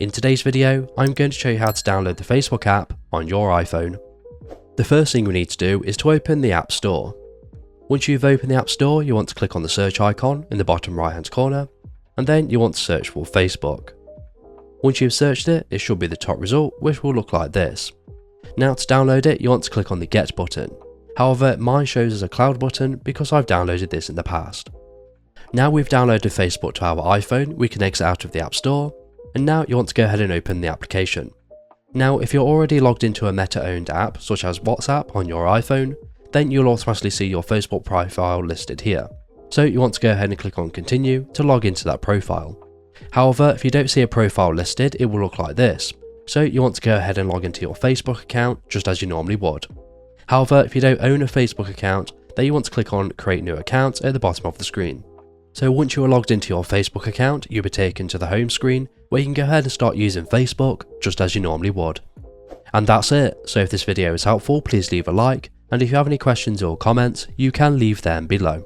In today's video, I'm going to show you how to download the Facebook app on your iPhone. The first thing we need to do is to open the App Store. Once you've opened the App Store, you want to click on the search icon in the bottom right hand corner, and then you want to search for Facebook. Once you've searched it, it should be the top result, which will look like this. Now to download it, you want to click on the Get button. However, mine shows as a cloud button because I've downloaded this in the past. Now we've downloaded Facebook to our iPhone, we can exit out of the App Store, and now you want to go ahead and open the application. Now if you're already logged into a Meta-owned app such as WhatsApp on your iPhone, then you'll automatically see your Facebook profile listed here. So you want to go ahead and click on Continue to log into that profile. However, if you don't see a profile listed, it will look like this. So you want to go ahead and log into your Facebook account just as you normally would. However, if you don't own a Facebook account, then you want to click on Create New Account at the bottom of the screen. So once you are logged into your Facebook account, you'll be taken to the home screen where you can go ahead and start using Facebook just as you normally would. And that's it. So if this video is helpful, please leave a like, and if you have any questions or comments, you can leave them below.